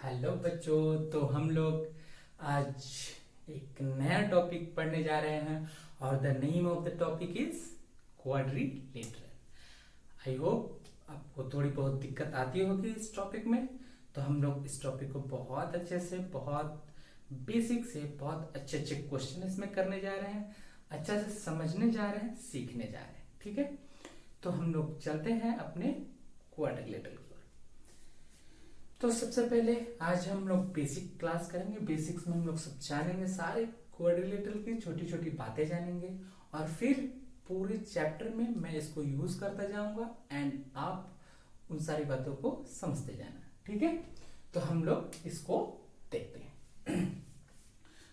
Hello बच्चों, तो हम लोग आज एक नया टॉपिक पढ़ने जा रहे हैं और the name of the topic is quadrilateral. I hope आपको थोड़ी बहुत दिक्कत आती होगी इस टॉपिक में। तो हम लोग इस टॉपिक को बहुत अच्छे से, बहुत बेसिक से बहुत अच्छे अच्छे क्वेश्चन इसमें करने जा रहे हैं, अच्छा से समझने जा रहे हैं, सीखने जा रहे हैं। ठीक है, तो हम लोग चलते हैं अपने क्वाड्रिलेटरल। तो सबसे पहले आज हम लोग बेसिक क्लास करेंगे। बेसिक्स में हम लोग सब जानेंगे, सारे क्वाड्रिलेटरल की छोटी छोटी बातें जानेंगे और फिर पूरे चैप्टर में मैं इसको यूज करता जाऊंगा एंड आप उन सारी बातों को समझते जाना। ठीक है, तो हम लोग इसको देखते हैं।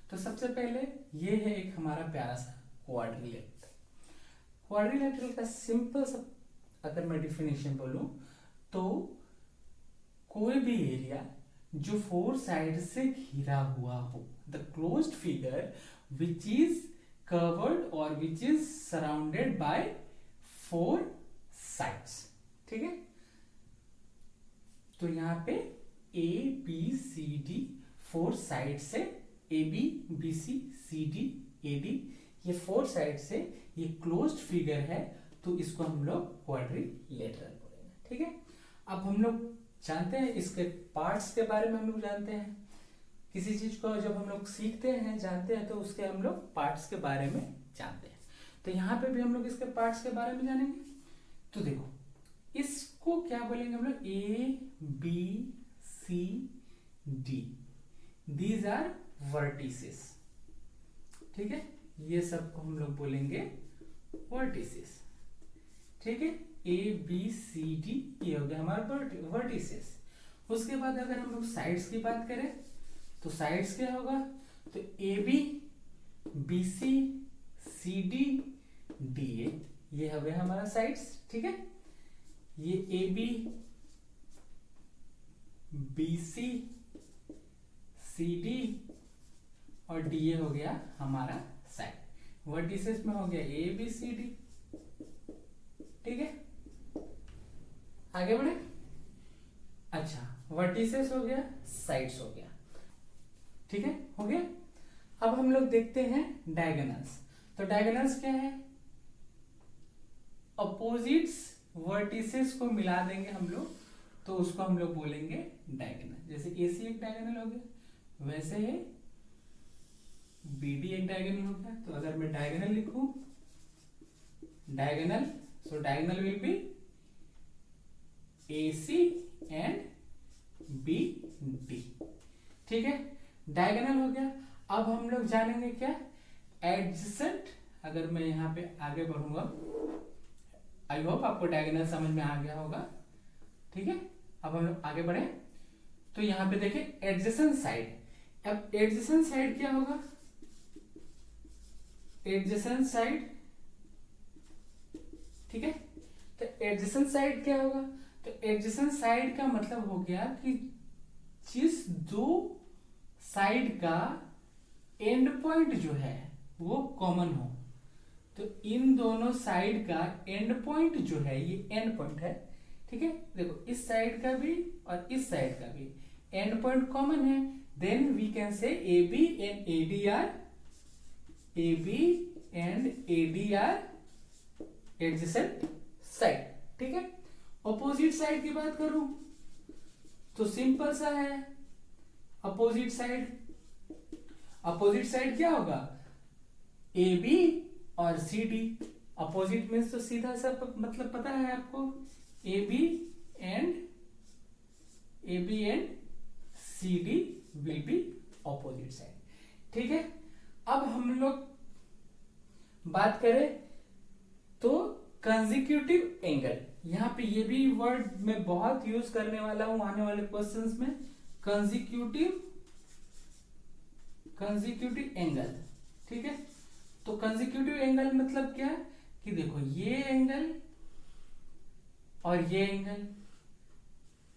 तो सबसे पहले ये है एक हमारा प्यारा सा क्वाड्रिलेटरल। क्वाड्रिलेटरल का सिंपल सा अगर मैं डिफिनेशन बोलूं तो कोई भी एरिया जो फोर साइड से घिरा हुआ हो, the closed figure which is covered और which is surrounded by four sides. ठीक है, तो यहां पे A B C D four side से, A B B C C D A D, ये फोर साइड से ये क्लोज्ड फिगर है, तो इसको हम लोग क्वाड्रिलेटरल बोलेंगे। ठीक है, अब हम लोग जानते हैं इसके पार्ट्स के बारे में। हम लोग जानते हैं किसी चीज को जब हम लोग सीखते हैं, जानते हैं, तो उसके हम लोग पार्ट्स के बारे में जानते हैं। तो यहाँ पे भी हम लोग इसके पार्ट्स के बारे में जानेंगे। तो देखो, इसको क्या बोलेंगे हम लोग, A B C D, these are vertices. ठीक है, ये सब को हम लोग बोलेंगे वर्टिसेस। ठीक है, ए बी सी डी ये हो गया हमारा वर्टिसेस। उसके बाद अगर हम लोग साइड्स की बात करें तो साइड्स क्या होगा, तो A B B C C D D A, ये हो गया हमारा साइड्स। ठीक है, ये A B B C C D और डी ए हो गया हमारा साइड। वर्टिसेस में हो गया ए बी सी डी। ठीक है, आगे बढ़े। अच्छा, वर्टिसेस हो गया, साइड्स हो गया। ठीक है, हो गया। अब हम लोग देखते हैं डायगोनल्स। तो डायगोनल्स क्या है, अपोजिट्स वर्टिसेस को मिला देंगे हम लोग, तो उसको हम लोग बोलेंगे डायगोनल। जैसे एसी एक डायगोनल हो गया, वैसे है बीडी एक डायगोनल हो गया। तो अगर मैं डायगोनल लिखूं, diagonal, so diagonal will be AC and BD। ठीक है, डायगोनल हो गया। अब हम लोग जानेंगे क्या, एडजेसेंट। अगर मैं यहाँ पे आगे बढ़ूंगा, आई होप आपको डायगोनल समझ में आ गया होगा। ठीक है, अब हम लोग आगे बढ़े तो यहाँ पे देखें एडजेसेंट साइड। अब एडजेसेंट साइड क्या होगा, एडजेसेंट साइड। ठीक है, तो एडजेसेंट साइड क्या होगा, तो एडजेसेंट साइड का मतलब हो गया कि जिस दो साइड का एंड पॉइंट जो है वो कॉमन हो। तो इन दोनों साइड का एंड पॉइंट जो है, ये एंड पॉइंट है। ठीक है, देखो इस साइड का भी और इस साइड का भी एंड पॉइंट कॉमन है, then we can say A B and A D are, A B and A D are adjacent side. ठीक है, अपोजिट साइड की बात करूं तो सिंपल सा है, अपोजिट साइड। अपोजिट साइड क्या होगा, ए बी और सी डी। अपोजिट मीन्स तो सीधा सा मतलब पता है आपको, A B and C D will be opposite side. ठीक है, अब हम लोग बात करें तो कंसेक्यूटिव एंगल। यहाँ पे ये भी वर्ड मैं बहुत यूज करने वाला हूं आने वाले क्वेश्चंस में, कंसेक्यूटिव एंगल। ठीक है, तो कंसेक्यूटिव एंगल मतलब क्या, कि देखो ये एंगल और ये एंगल,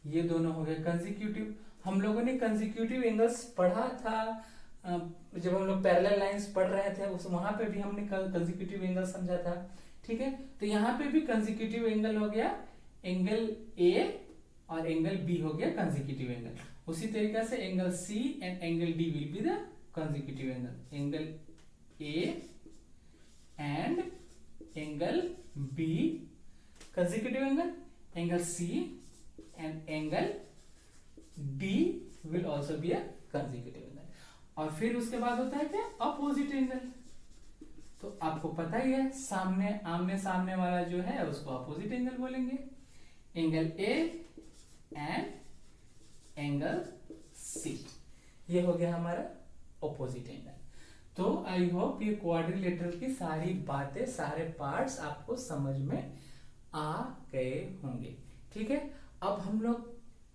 ये दोनों हो गए कंसेक्यूटिव। हम लोगों ने कंसेक्यूटिव एंगल्स पढ़ा था जब हम लोग पैरेलल लाइंस पढ़ रहे थे, उस वहां पे भी हमने कंसेक्यूटिव एंगल समझा था। ठीक है, तो यहाँ पे भी कंसेक्यूटिव एंगल हो गया, एंगल ए और एंगल बी हो गया कंसेक्यूटिव एंगल। उसी तरीके से angle C and angle D will be the consecutive angle. Angle A and angle B consecutive angle, angle C and angle D will also be a consecutive angle. और फिर उसके बाद होता है क्या, अपोजिट एंगल। तो आपको पता ही है सामने आमने सामने वाला जो है उसको अपोजिट एंगल बोलेंगे। Angle A and angle C, ये हो गया हमारा अपोजिट एंगल। तो आई होप ये क्वाड्रिलेटरल की सारी बातें, सारे पार्ट्स आपको समझ में आ गए होंगे। ठीक है, अब हम लोग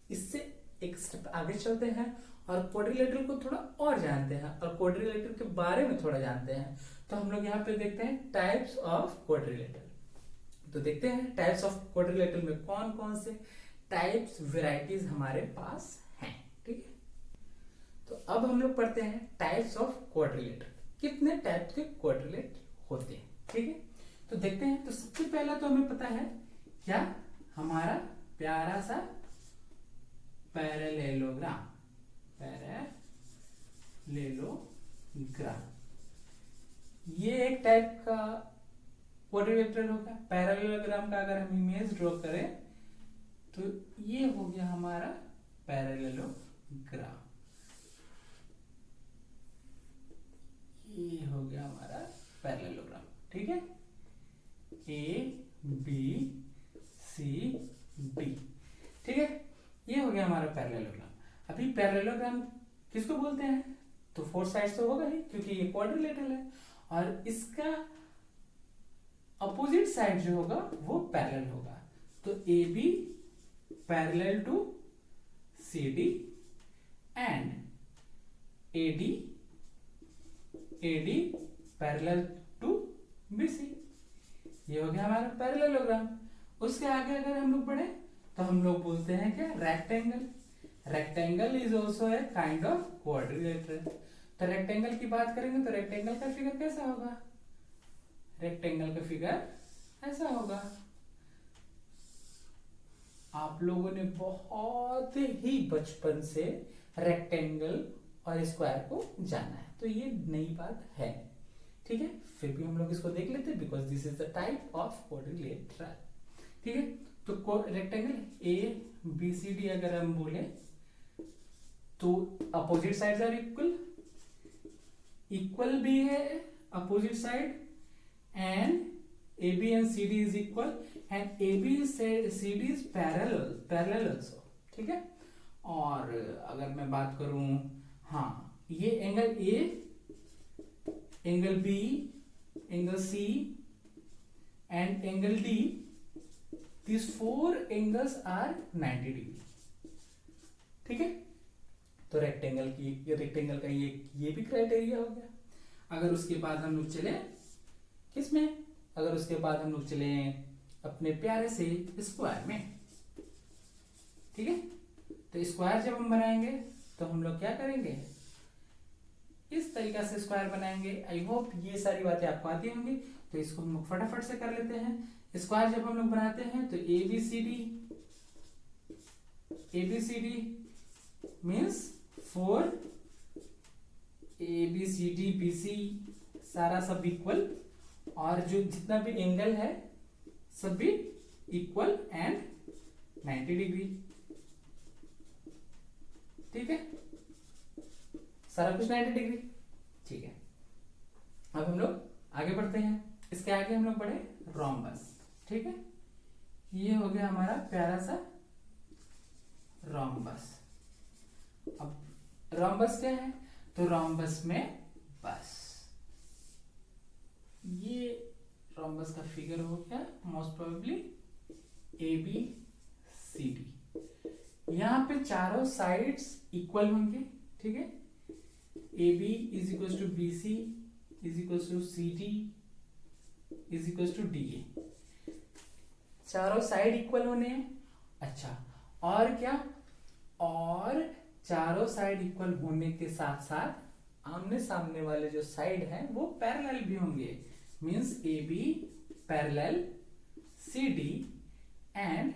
इससे एक स्टेप आगे चलते हैं और क्वाड्रिलेटरल को थोड़ा और जानते हैं और क्वाड्रिलेटरल के बारे में थोड़ा जानते हैं। तो हम लोग यहाँ पे देखते हैं टाइप्स ऑफ क्वाड्रिलेटरल। तो देखते हैं टाइप्स ऑफ क्वाड्रिलेटरल में कौन कौन से टाइप्स, वेराइटीज हमारे पास हैं। ठीक है, तो अब हम लोग पढ़ते हैं टाइप्स ऑफ क्वाड्रिलेटरल, कितने टाइप के क्वाड्रिलेटरल होते हैं। ठीक है, तो देखते हैं। तो सबसे पहला तो हमें पता है क्या, हमारा प्यारा सा पैरेललोग्राम। पैरेललोग्राम ये एक टाइप का क्वाड्रिलेटरल होगा। पैरेललोग्राम का अगर हम इमेज ड्रॉ करें तो ये हो गया हमारा पैरेललोग्राम। ये हो गया हमारा पैरेललोग्राम। ठीक है, ए बी सी डी। ठीक है, ये हो गया हमारा पैरेललोग्राम। अभी पैरेललोग्राम किसको बोलते हैं, तो फोर साइड्स तो होगा ही क्योंकि ये क्वाड्रिलेटरल है, और इसका अपोजिट साइड जो होगा वो पैरेलल होगा। तो A B parallel to C D and A D parallel to B C. ये हो गया हमारा पैरेललोग्राम। उसके आगे अगर हम लोग बढ़े तो हम लोग बोलते हैं क्या, rectangle. Rectangle is also a kind of quadrilateral. तो रेक्टेंगल की बात करेंगे तो रेक्टेंगल का फिगर कैसा होगा, रेक्टेंगल का फिगर ऐसा होगा। आप लोगों ने बहुत ही बचपन से रेक्टेंगल और स्क्वायर को जाना है, तो ये नई बात है। ठीक है, फिर भी हम लोग इसको देख लेते हैं because this is the type of quadrilateral. ठीक है, तो rectangle A B C D अगर हम बोले तो opposite sides are equal, equal भी है opposite side, and A B and C D is equal and A B C D is parallel also. ठीक है, और अगर मैं बात करूं, हाँ ये angle A, angle B, angle C and angle D, these four angles are 90 degree. ठीक है, तो रेक्टेंगल का ये भी क्राइटेरिया हो गया। अगर उसके बाद हम लोग चले किसमें, अगर उसके बाद हम लोग चले अपने प्यारे से स्क्वायर में। ठीक है, तो स्क्वायर जब हम बनाएंगे तो हम लोग क्या करेंगे, इस तरीका से स्क्वायर बनाएंगे। आई होप ये सारी बातें आपको आती होंगी, तो इसको हम लोग फटाफट से कर लेते हैं। स्क्वायर जब हम लोग बनाते हैं तो A B C D means 4, A B C D B C सारा सब इक्वल, और जो जितना भी एंगल है सब भी इक्वल एंड 90 डिग्री। ठीक है, सारा कुछ 90 डिग्री। ठीक है, अब हम लोग आगे बढ़ते हैं। इसके आगे हम लोग बढ़े रोम्बस। ठीक है, ये हो गया हमारा प्यारा सा रोम्बस। अब रोम्बस क्या है, तो रोम्बस में बस ये रोम्बस का फिगर हो गया most probably A B C D. यहां पे चारों साइड्स इक्वल होंगे। ठीक है, A B is equal to B C is equal to C D is equal to D A. चारों साइड इक्वल होने हैं। अच्छा, और क्या, और चारों साइड इक्वल होने के साथ साथ आमने सामने वाले जो साइड हैं वो पैरेलल भी होंगे। Means A B parallel C D and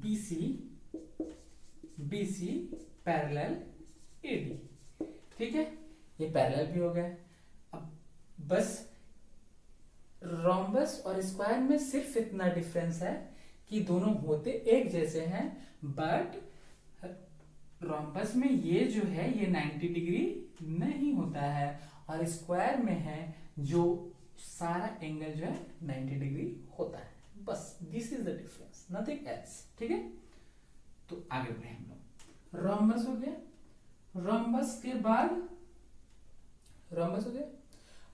BC BC parallel AD। ठीक है, ये पैरेलल भी हो गया। अब बस रोम्बस और स्क्वायर में सिर्फ इतना डिफरेंस है कि दोनों होते एक जैसे हैं, बट रोम्बस में ये जो है ये 90 डिग्री नहीं होता है और स्क्वायर में है जो सारा एंगल जो है 90 डिग्री होता है। बस this is the difference, nothing else. ठीक है, तो आगे बढ़े हम लोग। रोम्बस हो गया, रोम्बस के बाद रोम्बस हो गया,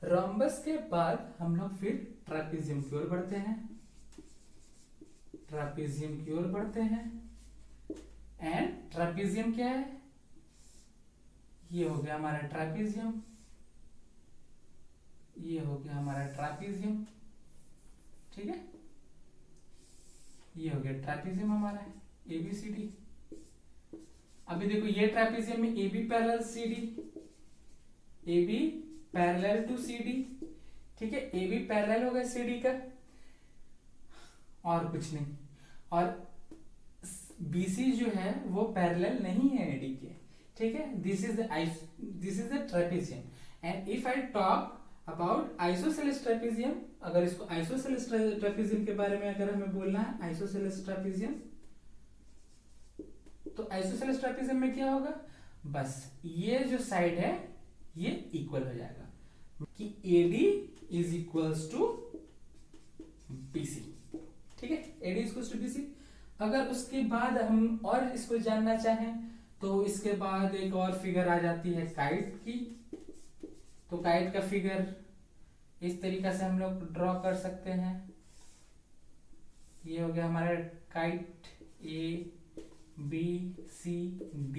रोम्बस के बाद हम लोग फिर ट्रापेजियम की ओर बढ़ते हैं, ट्रापेजियम की ओर बढ़ते हैं। एंड ट्रापेजियम क्या है, ये हो गया हमारा ट्रापेजियम, ये हो गया हमारा ट्रापेजियम। ठीक है, ये हो गया ट्रापेजियम हमारा है ABCD। अभी देखो ये ट्रापेजियम में AB parallel CD, AB parallel to CD। ठीक है, AB पैरेलल हो गया CD का और कुछ नहीं, और BC जो है वो पैरेलल नहीं है AD के। ठीक है, this is the trapezium. And if I talk about isosceles trapezium, अगर इसको आइसोसेलेस ट्रापेजियम के बारे में अगर हमें बोलना है, आइसोसेलेस ट्रापेजियम, तो आइसोसेलेस ट्रापेजियम में क्या होगा, बस ये जो साइड है ये इक्वल हो जाएगा कि AD is equals to BC। ठीक है, AD is equals to BC। अगर उसके बाद हम और इसको जानना चाहें तो इसके बाद एक और फिगर आ जाती है काइट की। तो काइट का फिगर इस तरीका से हम लोग ड्रॉ कर सकते हैं। ये हो गया हमारा काइट ABCD।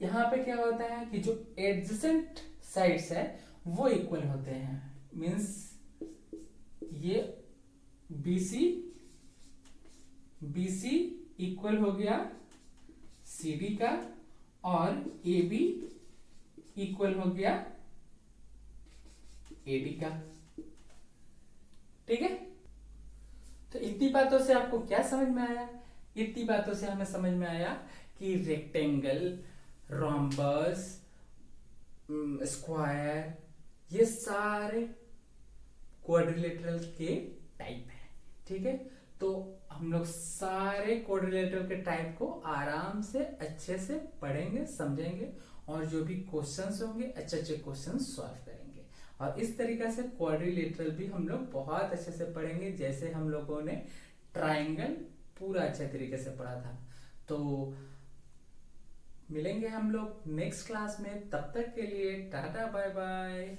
यहाँ पे क्या होता है कि जो एडजेसेंट साइड्स है वो इक्वल होते हैं, मींस ये BC इक्वल हो गया CD का और AB इक्वल हो गया AD का। ठीक है, तो इतनी बातों से आपको क्या समझ में आया? इतनी बातों से हमें समझ में आया कि रेक्टेंगल, रोम्बस, स्क्वायर, ये सारे क्वाड्रिलेटरल के टाइप है। ठीक है, तो हम लोग सारे क्वाड्रिलेटरल के टाइप को आराम से अच्छे से पढ़ेंगे, समझेंगे और जो भी क्वेश्चंस होंगे अच्छे अच्छे क्वेश्चन सॉल्व करेंगे। और इस तरीके से क्वाड्रिलेटरल भी हम लोग बहुत अच्छे से पढ़ेंगे, जैसे हम लोगों ने ट्राइंगल पूरा अच्छे तरीके से पढ़ा था। तो मिलेंगे हम लोग नेक्स्ट क्लास में, तब तक के लिए टाटा बाय बाय।